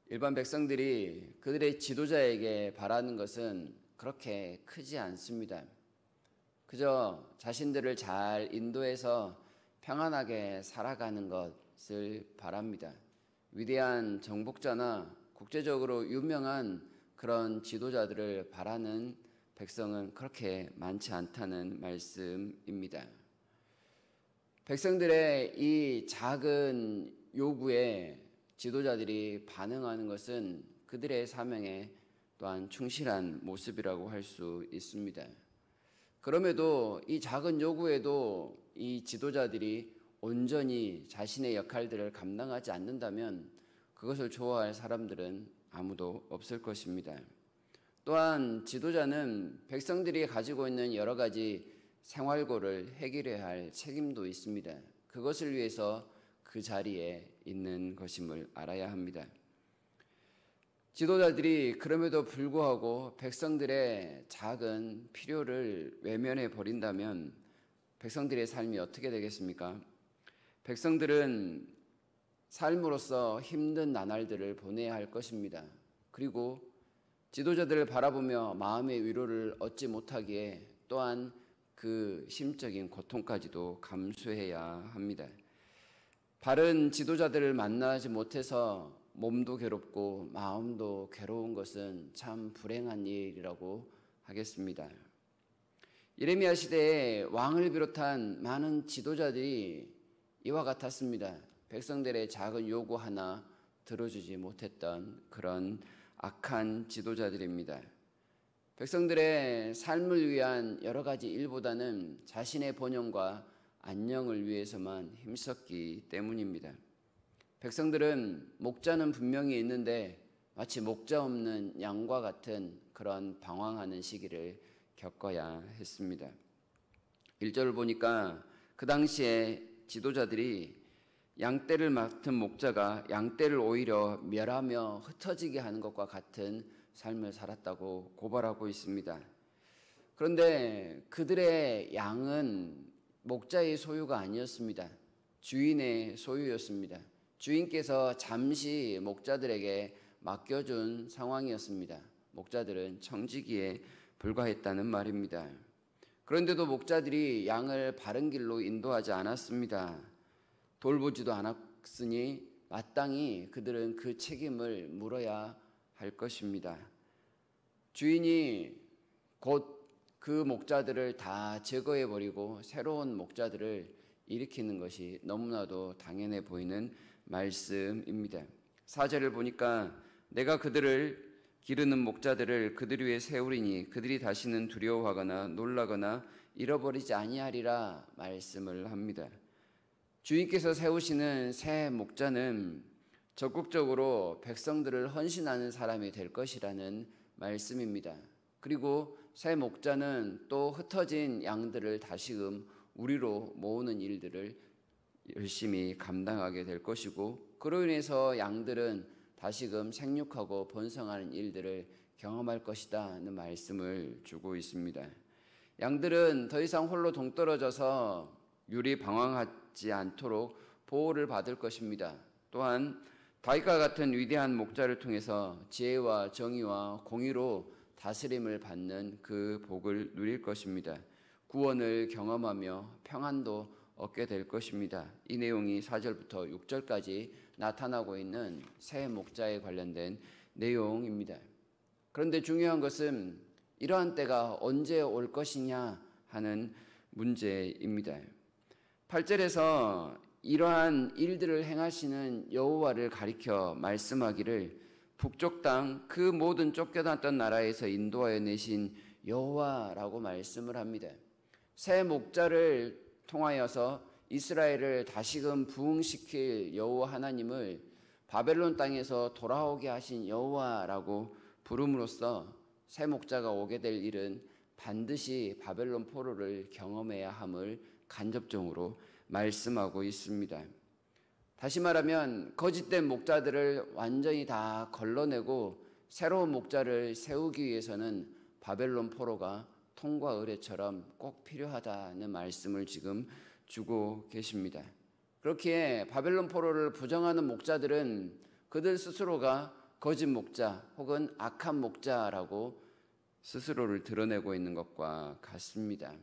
일반 백성들이 그들의 지도자에게 바라는 것은 그렇게 크지 않습니다. 그저 자신들을 잘 인도해서 평안하게 살아가는 것을 바랍니다. 위대한 정복자나 국제적으로 유명한 그런 지도자들을 바라는 백성은 그렇게 많지 않다는 말씀입니다. 백성들의 이 작은 요구에 지도자들이 반응하는 것은 그들의 사명에 또한 충실한 모습이라고 할 수 있습니다. 그럼에도 이 작은 요구에도 이 지도자들이 온전히 자신의 역할들을 감당하지 않는다면 그것을 좋아할 사람들은 아무도 없을 것입니다. 또한 지도자는 백성들이 가지고 있는 여러 가지 생활고를 해결해야 할 책임도 있습니다. 그것을 위해서 그 자리에 있는 것임을 알아야 합니다. 지도자들이 그럼에도 불구하고 백성들의 작은 필요를 외면해 버린다면 백성들의 삶이 어떻게 되겠습니까? 백성들은 삶으로서 힘든 나날들을 보내야 할 것입니다. 그리고 지도자들을 바라보며 마음의 위로를 얻지 못하기에 또한 그 심적인 고통까지도 감수해야 합니다. 바른 지도자들을 만나지 못해서 몸도 괴롭고 마음도 괴로운 것은 참 불행한 일이라고 하겠습니다. 예레미야 시대에 왕을 비롯한 많은 지도자들이 이와 같았습니다. 백성들의 작은 요구 하나 들어주지 못했던 그런 악한 지도자들입니다. 백성들의 삶을 위한 여러 가지 일보다는 자신의 번영과 안녕을 위해서만 힘썼기 때문입니다. 백성들은 목자는 분명히 있는데 마치 목자 없는 양과 같은 그런 방황하는 시기를 겪어야 했습니다. 1절을 보니까 그 당시에 지도자들이 양떼를 맡은 목자가 양떼를 오히려 멸하며 흩어지게 하는 것과 같은 삶을 살았다고 고발하고 있습니다. 그런데 그들의 양은 목자의 소유가 아니었습니다. 주인의 소유였습니다. 주인께서 잠시 목자들에게 맡겨준 상황이었습니다. 목자들은 청지기에 불과했다는 말입니다. 그런데도 목자들이 양을 바른 길로 인도하지 않았습니다. 돌보지도 않았으니 마땅히 그들은 그 책임을 물어야 할 것입니다. 주인이 곧 그 목자들을 다 제거해버리고 새로운 목자들을 일으키는 것이 너무나도 당연해 보이는 말씀입니다. 4절을 보니까 내가 그들을 기르는 목자들을 그들 위에 세우리니 그들이 다시는 두려워하거나 놀라거나 잃어버리지 아니하리라 말씀을 합니다. 주인께서 세우시는 새 목자는 적극적으로 백성들을 헌신하는 사람이 될 것이라는 말씀입니다. 그리고 새 목자는 또 흩어진 양들을 다시금 우리로 모으는 일들을 열심히 감당하게 될 것이고 그로 인해서 양들은 다시금 생육하고 번성하는 일들을 경험할 것이다는 말씀을 주고 있습니다. 양들은 더 이상 홀로 동떨어져서 유리 방황하지 않도록 보호를 받을 것입니다. 또한 다윗과 같은 위대한 목자를 통해서 지혜와 정의와 공의로 다스림을 받는 그 복을 누릴 것입니다. 구원을 경험하며 평안도 얻게 될 것입니다. 이 내용이 4절부터 6절까지 나타나고 있는 새 목자에 관련된 내용입니다. 그런데 중요한 것은 이러한 때가 언제 올 것이냐 하는 문제입니다. 8절에서 이러한 일들을 행하시는 여호와를 가리켜 말씀하기를 북쪽 땅 그 모든 쫓겨났던 나라에서 인도하여 내신 여호와라고 말씀을 합니다. 새 목자를 통하여서 이스라엘을 다시금 부흥시킬 여호와 하나님을 바벨론 땅에서 돌아오게 하신 여호와라고 부름으로써 새 목자가 오게 될 일은 반드시 바벨론 포로를 경험해야 함을 간접적으로 말씀하고 있습니다. 다시 말하면 거짓된 목자들을 완전히 다 걸러내고 새로운 목자를 세우기 위해서는 바벨론 포로가 통과 의례처럼 꼭 필요하다는 말씀을 지금 주고 계십니다. 그렇기에 바벨론 포로를 부정하는 목자들은 그들 스스로가 거짓 목자 혹은 악한 목자라고 스스로를 드러내고 있는 것과 같습니다.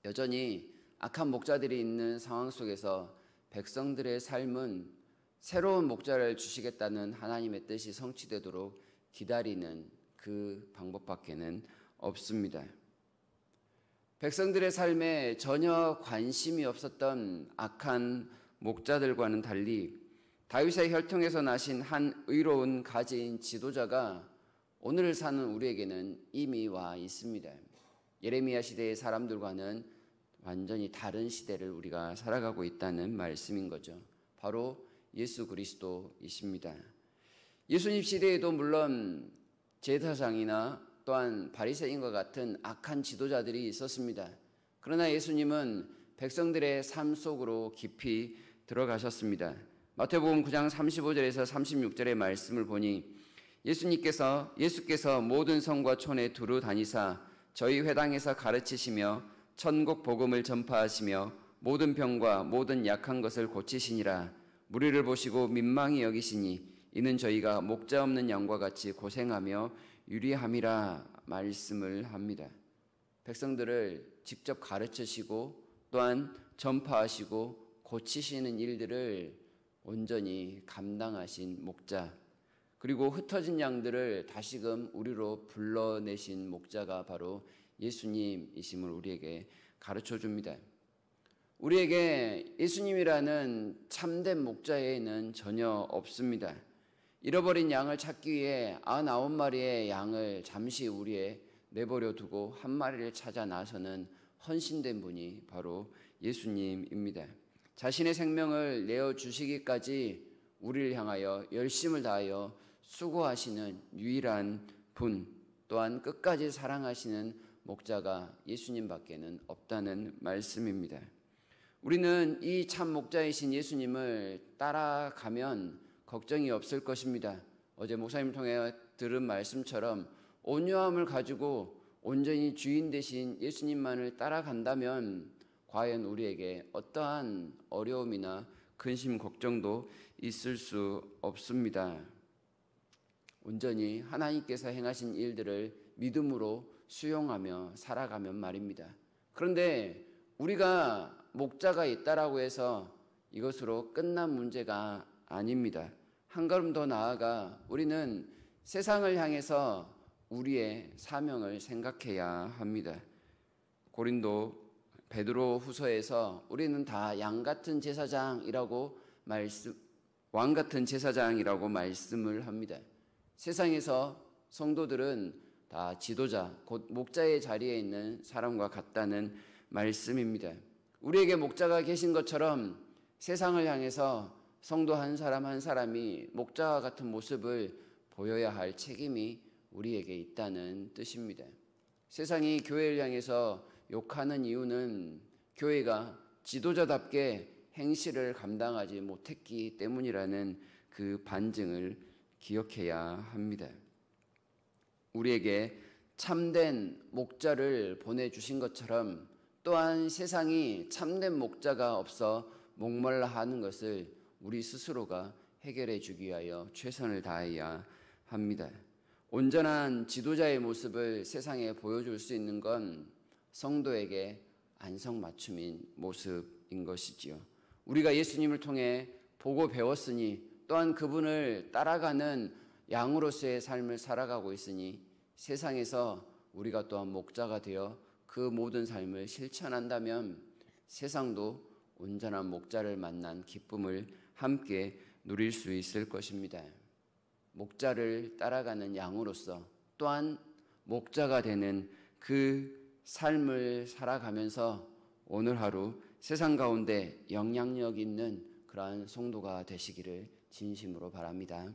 여전히 악한 목자들이 있는 상황 속에서 백성들의 삶은 새로운 목자를 주시겠다는 하나님의 뜻이 성취되도록 기다리는 그 방법밖에는 없습니다. 백성들의 삶에 전혀 관심이 없었던 악한 목자들과는 달리 다윗의 혈통에서 나신 한 의로운 가지인 지도자가 오늘 사는 우리에게는 이미 와 있습니다. 예레미야 시대의 사람들과는 완전히 다른 시대를 우리가 살아가고 있다는 말씀인 거죠. 바로 예수 그리스도이십니다. 예수님 시대에도 물론 제사장이나 또한 바리새인과 같은 악한 지도자들이 있었습니다. 그러나 예수님은 백성들의 삶 속으로 깊이 들어가셨습니다. 마태복음 9장 35절에서 36절의 말씀을 보니 예수께서 모든 성과 촌에 두루 다니사 저희 회당에서 가르치시며 천국 복음을 전파하시며 모든 병과 모든 약한 것을 고치시니라. 무리를 보시고 민망히 여기시니 이는 저희가 목자 없는 양과 같이 고생하며 유리함이라 말씀을 합니다. 백성들을 직접 가르치시고 또한 전파하시고 고치시는 일들을 온전히 감당하신 목자, 그리고 흩어진 양들을 다시금 우리로 불러내신 목자가 바로 예수님이심을 우리에게 가르쳐 줍니다. 우리에게 예수님이라는 참된 목자에는 전혀 없습니다. 잃어버린 양을 찾기 위해 99마리의 양을 잠시 우리에 내버려 두고 한 마리를 찾아 나서는 헌신된 분이 바로 예수님입니다. 자신의 생명을 내어주시기까지 우리를 향하여 열심을 다하여 수고하시는 유일한 분, 또한 끝까지 사랑하시는 목자가 예수님밖에는 없다는 말씀입니다. 우리는 이 참 목자이신 예수님을 따라가면 걱정이 없을 것입니다. 어제 목사님을 통해 들은 말씀처럼 온유함을 가지고 온전히 주인 되신 예수님만을 따라간다면 과연 우리에게 어떠한 어려움이나 근심, 걱정도 있을 수 없습니다. 온전히 하나님께서 행하신 일들을 믿음으로 수용하며 살아가면 말입니다. 그런데 우리가 목자가 있다라고 해서 이것으로 끝난 문제가 아닙니다. 한 걸음 더 나아가 우리는 세상을 향해서 우리의 사명을 생각해야 합니다. 고린도 베드로 후서에서 우리는 다 왕 같은 제사장이라고 말씀을 합니다. 세상에서 성도들은 다 지도자, 곧 목자의 자리에 있는 사람과 같다는 말씀입니다. 우리에게 목자가 계신 것처럼 세상을 향해서 성도 한 사람 한 사람이 목자와 같은 모습을 보여야 할 책임이 우리에게 있다는 뜻입니다. 세상이 교회를 향해서 욕하는 이유는 교회가 지도자답게 행실을 감당하지 못했기 때문이라는 그 반증을 기억해야 합니다. 우리에게 참된 목자를 보내주신 것처럼 또한 세상이 참된 목자가 없어 목말라 하는 것을 우리 스스로가 해결해 주기 위하여 최선을 다해야 합니다. 온전한 지도자의 모습을 세상에 보여줄 수 있는 건 성도에게 안성맞춤인 모습인 것이지요. 우리가 예수님을 통해 보고 배웠으니 또한 그분을 따라가는 양으로서의 삶을 살아가고 있으니 세상에서 우리가 또한 목자가 되어 그 모든 삶을 실천한다면 세상도 온전한 목자를 만난 기쁨을 함께 누릴 수 있을 것입니다. 목자를 따라가는 양으로서 또한 목자가 되는 그 삶을 살아가면서 오늘 하루 세상 가운데 영향력 있는 그러한 성도가 되시기를 진심으로 바랍니다.